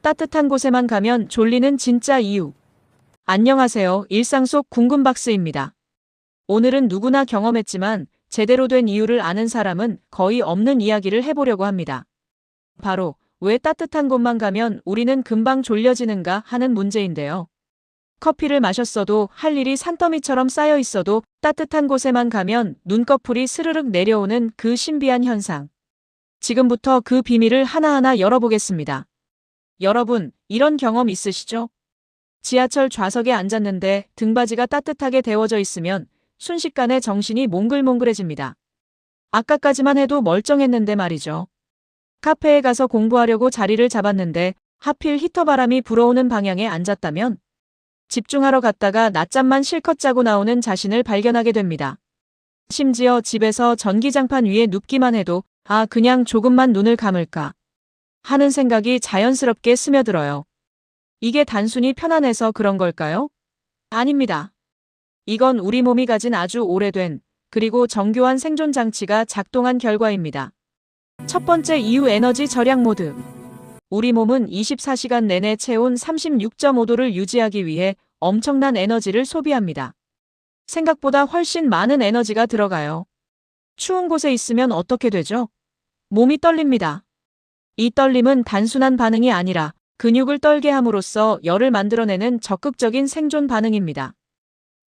따뜻한 곳에만 가면 졸리는 진짜 이유. 안녕하세요. 일상 속 궁금박스입니다. 오늘은 누구나 경험했지만 제대로 된 이유를 아는 사람은 거의 없는 이야기를 해보려고 합니다. 바로 왜 따뜻한 곳만 가면 우리는 금방 졸려지는가 하는 문제인데요. 커피를 마셨어도 할 일이 산더미처럼 쌓여 있어도 따뜻한 곳에만 가면 눈꺼풀이 스르륵 내려오는 그 신비한 현상. 지금부터 그 비밀을 하나하나 열어보겠습니다. 여러분, 이런 경험 있으시죠? 지하철 좌석에 앉았는데 등받이가 따뜻하게 데워져 있으면 순식간에 정신이 몽글몽글해집니다. 아까까지만 해도 멀쩡했는데 말이죠. 카페에 가서 공부하려고 자리를 잡았는데 하필 히터 바람이 불어오는 방향에 앉았다면 집중하러 갔다가 낮잠만 실컷 자고 나오는 자신을 발견하게 됩니다. 심지어 집에서 전기장판 위에 눕기만 해도 그냥 조금만 눈을 감을까 하는 생각이 자연스럽게 스며들어요. 이게 단순히 편안해서 그런 걸까요? 아닙니다. 이건 우리 몸이 가진 아주 오래된 그리고 정교한 생존 장치가 작동한 결과입니다. 첫 번째 이유, 에너지 절약 모드. 우리 몸은 24시간 내내 체온 36.5도를 유지하기 위해 엄청난 에너지를 소비합니다. 생각보다 훨씬 많은 에너지가 들어가요. 추운 곳에 있으면 어떻게 되죠? 몸이 떨립니다. 이 떨림은 단순한 반응이 아니라 근육을 떨게 함으로써 열을 만들어내는 적극적인 생존 반응입니다.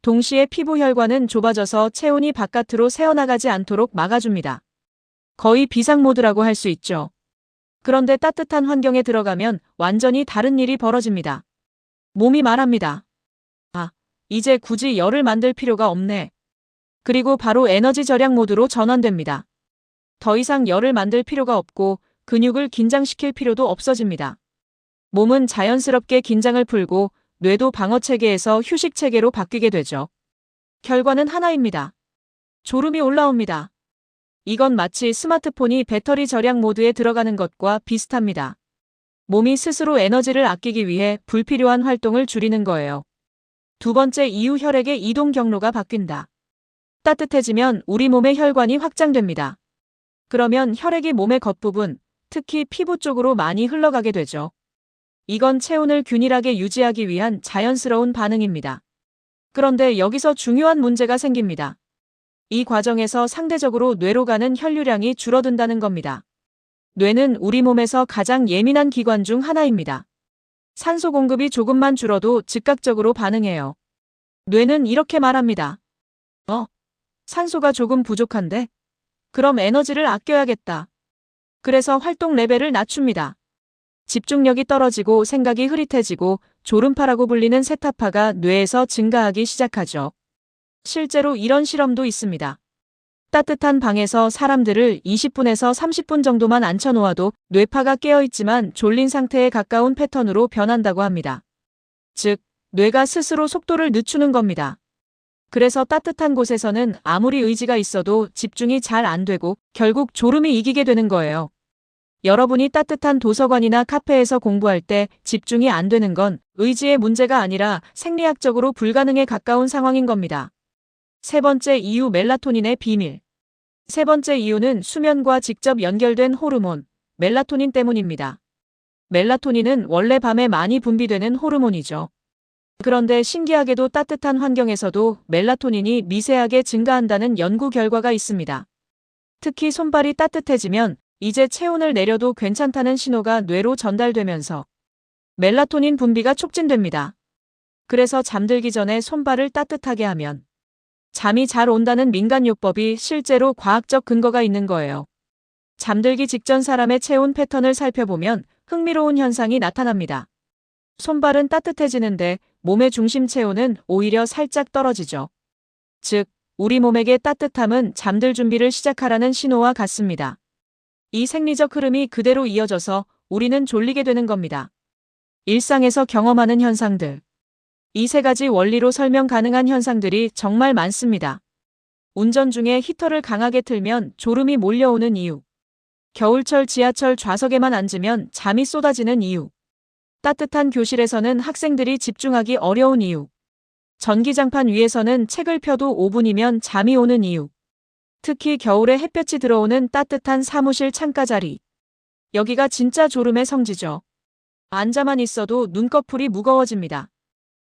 동시에 피부 혈관은 좁아져서 체온이 바깥으로 새어나가지 않도록 막아줍니다. 거의 비상 모드라고 할 수 있죠. 그런데 따뜻한 환경에 들어가면 완전히 다른 일이 벌어집니다. 몸이 말합니다. 이제 굳이 열을 만들 필요가 없네. 그리고 바로 에너지 절약 모드로 전환됩니다. 더 이상 열을 만들 필요가 없고 근육을 긴장시킬 필요도 없어집니다. 몸은 자연스럽게 긴장을 풀고 뇌도 방어 체계에서 휴식 체계로 바뀌게 되죠. 결과는 하나입니다. 졸음이 올라옵니다. 이건 마치 스마트폰이 배터리 절약 모드에 들어가는 것과 비슷합니다. 몸이 스스로 에너지를 아끼기 위해 불필요한 활동을 줄이는 거예요. 두 번째 이유, 혈액의 이동 경로가 바뀐다. 따뜻해지면 우리 몸의 혈관이 확장됩니다. 그러면 혈액이 몸의 겉부분, 특히 피부 쪽으로 많이 흘러가게 되죠. 이건 체온을 균일하게 유지하기 위한 자연스러운 반응입니다. 그런데 여기서 중요한 문제가 생깁니다. 이 과정에서 상대적으로 뇌로 가는 혈류량이 줄어든다는 겁니다. 뇌는 우리 몸에서 가장 예민한 기관 중 하나입니다. 산소 공급이 조금만 줄어도 즉각적으로 반응해요. 뇌는 이렇게 말합니다. 산소가 조금 부족한데? 그럼 에너지를 아껴야겠다. 그래서 활동 레벨을 낮춥니다. 집중력이 떨어지고 생각이 흐릿해지고 졸음파라고 불리는 세타파가 뇌에서 증가하기 시작하죠. 실제로 이런 실험도 있습니다. 따뜻한 방에서 사람들을 20분에서 30분 정도만 앉혀놓아도 뇌파가 깨어있지만 졸린 상태에 가까운 패턴으로 변한다고 합니다. 즉, 뇌가 스스로 속도를 늦추는 겁니다. 그래서 따뜻한 곳에서는 아무리 의지가 있어도 집중이 잘 안 되고 결국 졸음이 이기게 되는 거예요. 여러분이 따뜻한 도서관이나 카페에서 공부할 때 집중이 안 되는 건 의지의 문제가 아니라 생리학적으로 불가능에 가까운 상황인 겁니다. 세 번째 이유, 멜라토닌의 비밀. 세 번째 이유는 수면과 직접 연결된 호르몬, 멜라토닌 때문입니다. 멜라토닌은 원래 밤에 많이 분비되는 호르몬이죠. 그런데 신기하게도 따뜻한 환경에서도 멜라토닌이 미세하게 증가한다는 연구 결과가 있습니다. 특히 손발이 따뜻해지면 이제 체온을 내려도 괜찮다는 신호가 뇌로 전달되면서 멜라토닌 분비가 촉진됩니다. 그래서 잠들기 전에 손발을 따뜻하게 하면 잠이 잘 온다는 민간요법이 실제로 과학적 근거가 있는 거예요. 잠들기 직전 사람의 체온 패턴을 살펴보면 흥미로운 현상이 나타납니다. 손발은 따뜻해지는데 몸의 중심 체온은 오히려 살짝 떨어지죠. 즉, 우리 몸에게 따뜻함은 잠들 준비를 시작하라는 신호와 같습니다. 이 생리적 흐름이 그대로 이어져서 우리는 졸리게 되는 겁니다. 일상에서 경험하는 현상들. 이 세 가지 원리로 설명 가능한 현상들이 정말 많습니다. 운전 중에 히터를 강하게 틀면 졸음이 몰려오는 이유. 겨울철 지하철 좌석에만 앉으면 잠이 쏟아지는 이유. 따뜻한 교실에서는 학생들이 집중하기 어려운 이유. 전기장판 위에서는 책을 펴도 5분이면 잠이 오는 이유. 특히 겨울에 햇볕이 들어오는 따뜻한 사무실 창가 자리. 여기가 진짜 졸음의 성지죠. 앉아만 있어도 눈꺼풀이 무거워집니다.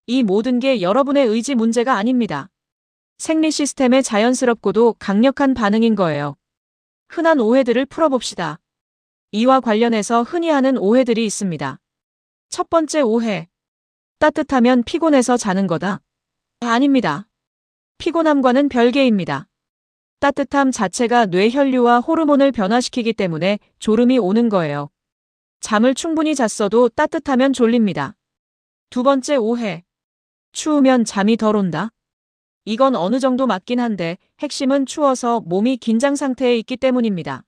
이 모든 게 여러분의 의지 문제가 아닙니다. 생리 시스템의 자연스럽고도 강력한 반응인 거예요. 흔한 오해들을 풀어봅시다. 이와 관련해서 흔히 하는 오해들이 있습니다. 첫 번째 오해. 따뜻하면 피곤해서 자는 거다. 아닙니다. 피곤함과는 별개입니다. 따뜻함 자체가 뇌 혈류와 호르몬을 변화시키기 때문에 졸음이 오는 거예요. 잠을 충분히 잤어도 따뜻하면 졸립니다. 두 번째 오해. 추우면 잠이 덜 온다. 이건 어느 정도 맞긴 한데 핵심은 추워서 몸이 긴장 상태에 있기 때문입니다.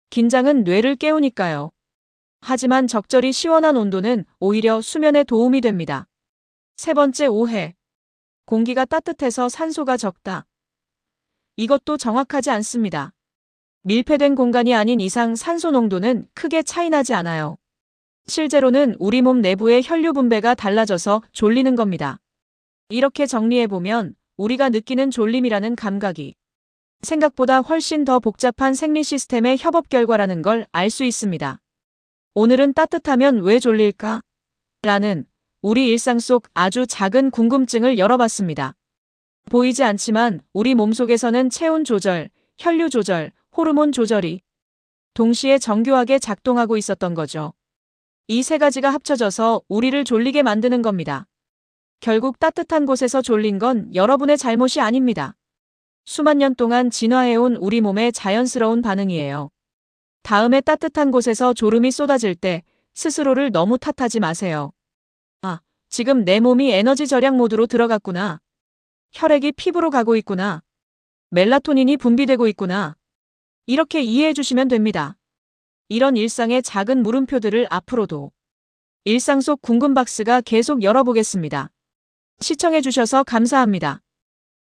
긴장은 뇌를 깨우니까요. 하지만 적절히 시원한 온도는 오히려 수면에 도움이 됩니다. 세 번째 오해. 공기가 따뜻해서 산소가 적다. 이것도 정확하지 않습니다. 밀폐된 공간이 아닌 이상 산소 농도는 크게 차이나지 않아요. 실제로는 우리 몸 내부의 혈류 분배가 달라져서 졸리는 겁니다. 이렇게 정리해보면 우리가 느끼는 졸림이라는 감각이 생각보다 훨씬 더 복잡한 생리 시스템의 협업 결과라는 걸 알 수 있습니다. 오늘은 따뜻하면 왜 졸릴까? 라는 우리 일상 속 아주 작은 궁금증을 열어봤습니다. 보이지 않지만 우리 몸속에서는 체온 조절, 혈류 조절, 호르몬 조절이 동시에 정교하게 작동하고 있었던 거죠. 이 세 가지가 합쳐져서 우리를 졸리게 만드는 겁니다. 결국 따뜻한 곳에서 졸린 건 여러분의 잘못이 아닙니다. 수만 년 동안 진화해온 우리 몸의 자연스러운 반응이에요. 다음에 따뜻한 곳에서 졸음이 쏟아질 때 스스로를 너무 탓하지 마세요. 아, 지금 내 몸이 에너지 절약 모드로 들어갔구나. 혈액이 피부로 가고 있구나. 멜라토닌이 분비되고 있구나. 이렇게 이해해 주시면 됩니다. 이런 일상의 작은 물음표들을 앞으로도 일상 속 궁금박스가 계속 열어보겠습니다. 시청해 주셔서 감사합니다.